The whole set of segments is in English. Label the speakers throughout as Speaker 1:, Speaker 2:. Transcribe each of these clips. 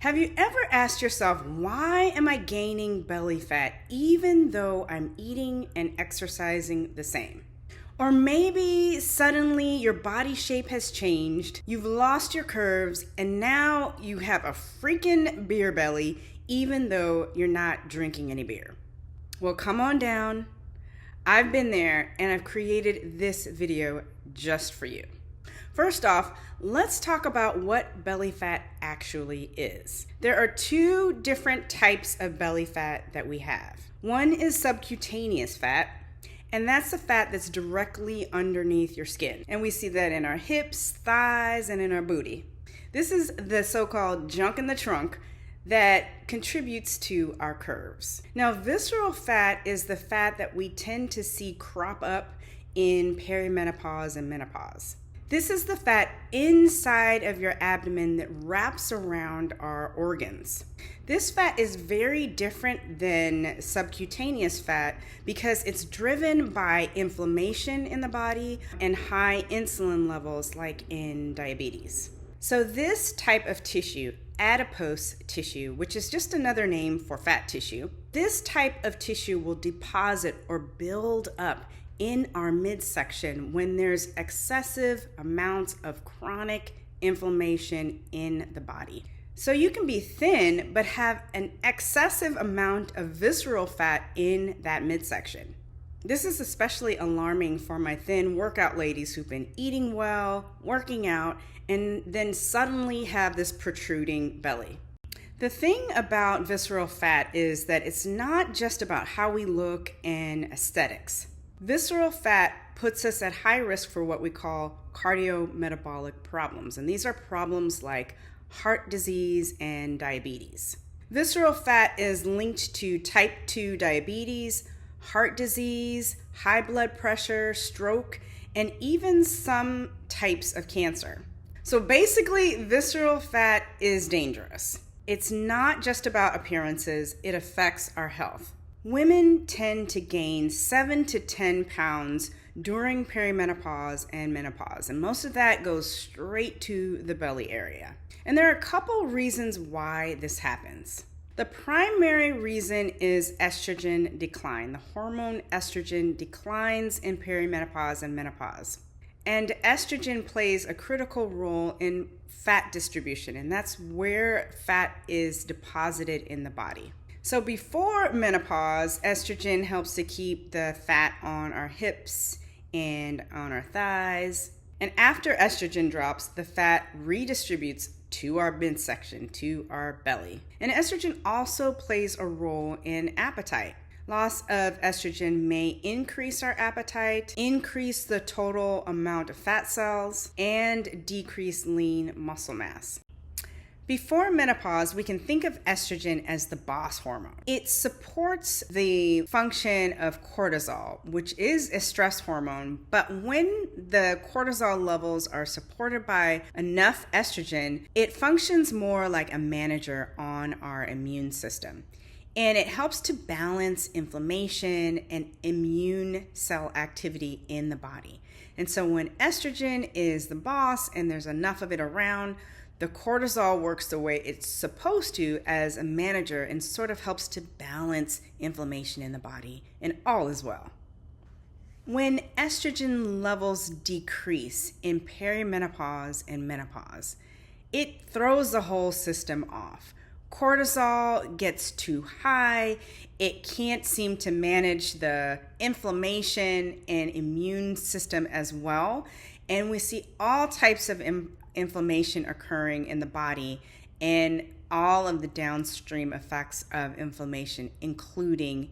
Speaker 1: Have you ever asked yourself, why am I gaining belly fat even though I'm eating and exercising the same? Or maybe suddenly your body shape has changed, you've lost your curves, and now you have a freaking beer belly even though you're not drinking any beer. Well, come on down. I've been there and I've created this video just for you. First off, let's talk about what belly fat actually is. There are two different types of belly fat that we have. One is subcutaneous fat, and that's the fat that's directly underneath your skin. And we see that in our hips, thighs, and in our booty. This is the so-called junk in the trunk that contributes to our curves. Now, visceral fat is the fat that we tend to see crop up in perimenopause and menopause. This is the fat inside of your abdomen that wraps around our organs. This fat is very different than subcutaneous fat because it's driven by inflammation in the body and high insulin levels like in diabetes. So this type of tissue, adipose tissue, which is just another name for fat tissue, this type of tissue will deposit or build up in our midsection when there's excessive amounts of chronic inflammation in the body. So you can be thin but have an excessive amount of visceral fat in that midsection. This is especially alarming for my thin workout ladies who've been eating well, working out, and then suddenly have this protruding belly. The thing about visceral fat is that it's not just about how we look and aesthetics. Visceral fat puts us at high risk for what we call cardiometabolic problems, and these are problems like heart disease and diabetes. Visceral fat is linked to type 2 diabetes, heart disease, high blood pressure, stroke, and even some types of cancer. So basically, visceral fat is dangerous. It's not just about appearances, it affects our health. Women tend to gain 7 to 10 pounds during perimenopause and menopause, and most of that goes straight to the belly area. And there are a couple reasons why this happens. The primary reason is estrogen decline. The hormone estrogen declines in perimenopause and menopause. And estrogen plays a critical role in fat distribution, and that's where fat is deposited in the body. So before menopause, estrogen helps to keep the fat on our hips and on our thighs. And after estrogen drops, the fat redistributes to our midsection, to our belly. And estrogen also plays a role in appetite. Loss of estrogen may increase our appetite, increase the total amount of fat cells, and decrease lean muscle mass. Before menopause, we can think of estrogen as the boss hormone. It supports the function of cortisol, which is a stress hormone, but when the cortisol levels are supported by enough estrogen, it functions more like a manager on our immune system. And it helps to balance inflammation and immune cell activity in the body. And so when estrogen is the boss and there's enough of it around, the cortisol works the way it's supposed to as a manager and sort of helps to balance inflammation in the body, and all is well. When estrogen levels decrease in perimenopause and menopause, it throws the whole system off. Cortisol gets too high, it can't seem to manage the inflammation and immune system as well, and we see all types of inflammation occurring in the body and all of the downstream effects of inflammation, including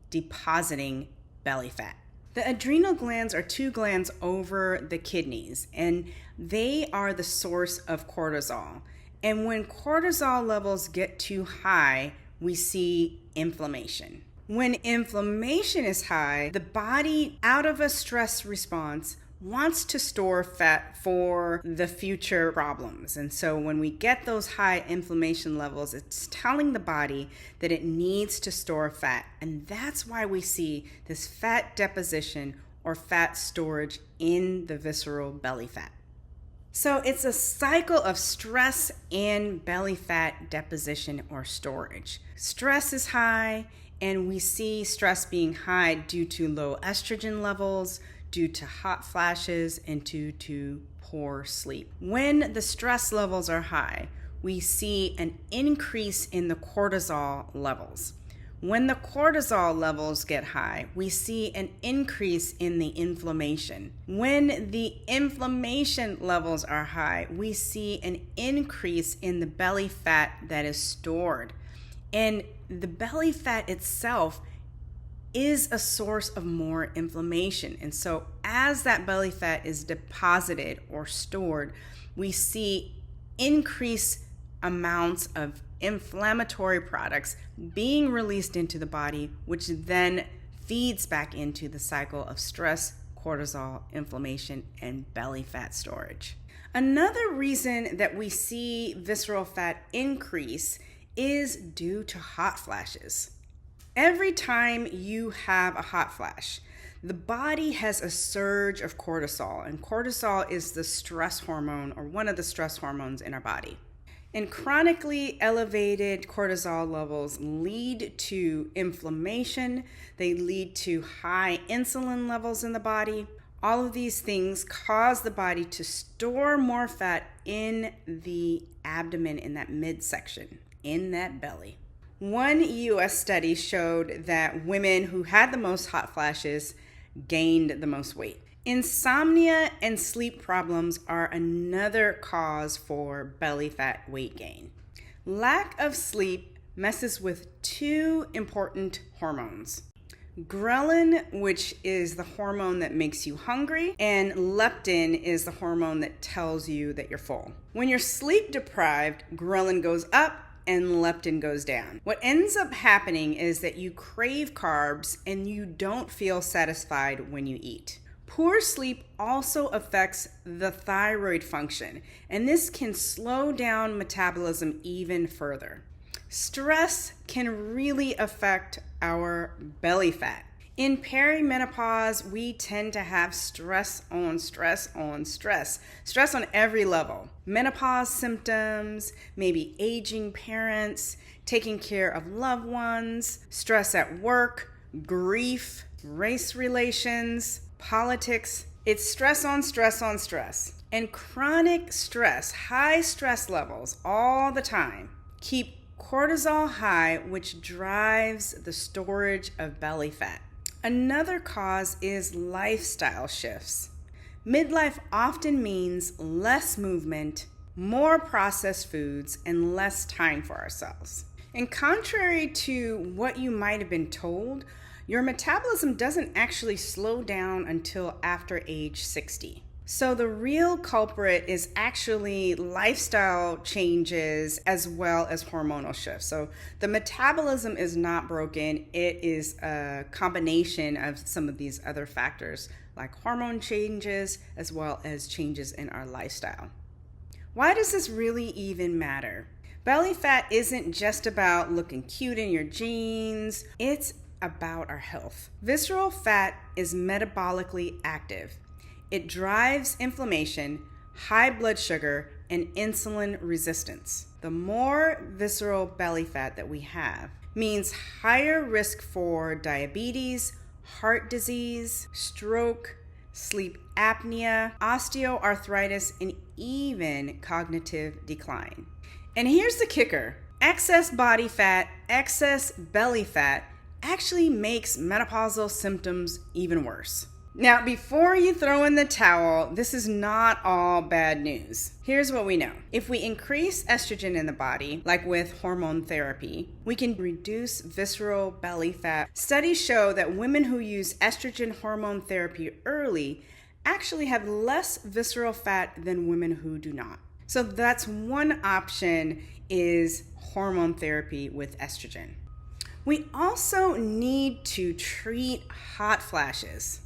Speaker 1: depositing belly fat. The adrenal glands are two glands over the kidneys, and they are the source of cortisol. And when cortisol levels get too high, we see inflammation. When inflammation is high, the body, out of a stress response, wants to store fat for the future problems. And so when we get those high inflammation levels, it's telling the body that it needs to store fat. And that's why we see this fat deposition or fat storage in the visceral belly fat. So it's a cycle of stress and belly fat deposition or storage. Stress is high, and we see stress being high due to low estrogen levels, due to hot flashes, and due to poor sleep. When the stress levels are high, we see an increase in the cortisol levels. When the cortisol levels get high, we see an increase in the inflammation. When the inflammation levels are high, we see an increase in the belly fat that is stored. And the belly fat itself is a source of more inflammation. And so as that belly fat is deposited or stored, we see increased amounts of inflammatory products being released into the body, which then feeds back into the cycle of stress, cortisol, inflammation, and belly fat storage. Another reason that we see visceral fat increase is due to hot flashes. Every time you have a hot flash, the body has a surge of cortisol, and cortisol is the stress hormone, or one of the stress hormones in our body. And chronically elevated cortisol levels lead to inflammation. They lead to high insulin levels in the body. All of these things cause the body to store more fat in the abdomen, in that midsection, in that belly. One US study showed that women who had the most hot flashes gained the most weight. Insomnia and sleep problems are another cause for belly fat weight gain. Lack of sleep messes with two important hormones: ghrelin, which is the hormone that makes you hungry, and leptin is the hormone that tells you that you're full. When you're sleep deprived, ghrelin goes up and leptin goes down. What ends up happening is that you crave carbs and you don't feel satisfied when you eat. Poor sleep also affects the thyroid function, and this can slow down metabolism even further. Stress can really affect our belly fat. In perimenopause, we tend to have stress on stress on stress on every level. Menopause symptoms, maybe aging parents, taking care of loved ones, stress at work, grief, race relations, politics. It's stress on stress on stress. And chronic stress, high stress levels all the time, keep cortisol high, which drives the storage of belly fat. Another cause is lifestyle shifts. Midlife often means less movement, more processed foods, and less time for ourselves. And contrary to what you might have been told, your metabolism doesn't actually slow down until after age 60. So the real culprit is actually lifestyle changes as well as hormonal shifts. So the metabolism is not broken. It is a combination of some of these other factors like hormone changes as well as changes in our lifestyle. Why does this really even matter? Belly fat isn't just about looking cute in your jeans. It's about our health. Visceral fat is metabolically active. It drives inflammation, high blood sugar, and insulin resistance. The more visceral belly fat that we have means higher risk for diabetes, heart disease, stroke, sleep apnea, osteoarthritis, and even cognitive decline. And here's the kicker: excess body fat, excess belly fat actually makes menopausal symptoms even worse. Now, before you throw in the towel, this is not all bad news. Here's what we know. If we increase estrogen in the body, like with hormone therapy, we can reduce visceral belly fat. Studies show that women who use estrogen hormone therapy early actually have less visceral fat than women who do not. So that's one option, is hormone therapy with estrogen. We also need to treat hot flashes.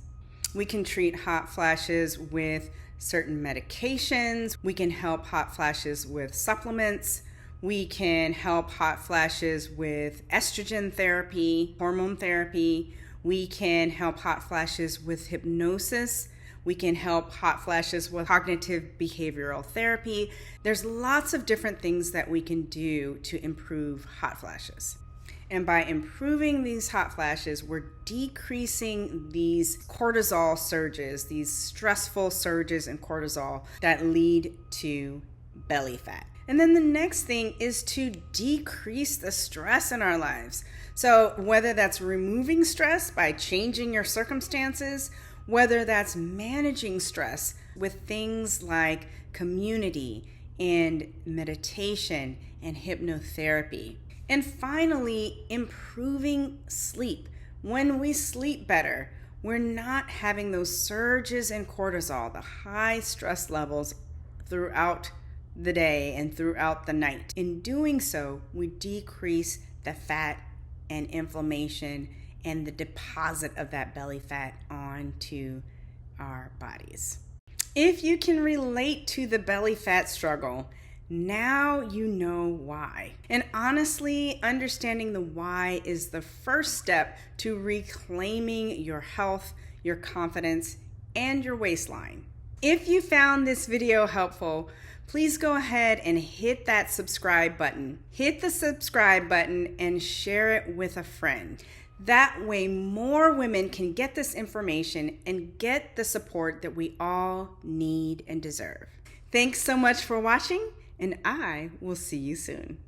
Speaker 1: We can treat hot flashes with certain medications. We can help hot flashes with supplements. We can help hot flashes with estrogen therapy, hormone therapy. We can help hot flashes with hypnosis. We can help hot flashes with cognitive behavioral therapy. There's lots of different things that we can do to improve hot flashes. And by improving these hot flashes, we're decreasing these cortisol surges, these stressful surges in cortisol that lead to belly fat. And then the next thing is to decrease the stress in our lives. So whether that's removing stress by changing your circumstances, whether that's managing stress with things like community and meditation and hypnotherapy. And finally, improving sleep. When we sleep better, we're not having those surges in cortisol, the high stress levels throughout the day and throughout the night. In doing so, we decrease the fat and inflammation and the deposit of that belly fat onto our bodies. If you can relate to the belly fat struggle, now you know why. And honestly, understanding the why is the first step to reclaiming your health, your confidence, and your waistline. If you found this video helpful, please go ahead and hit that subscribe button. Hit the subscribe button and share it with a friend. That way more women can get this information and get the support that we all need and deserve. Thanks so much for watching, and I will see you soon.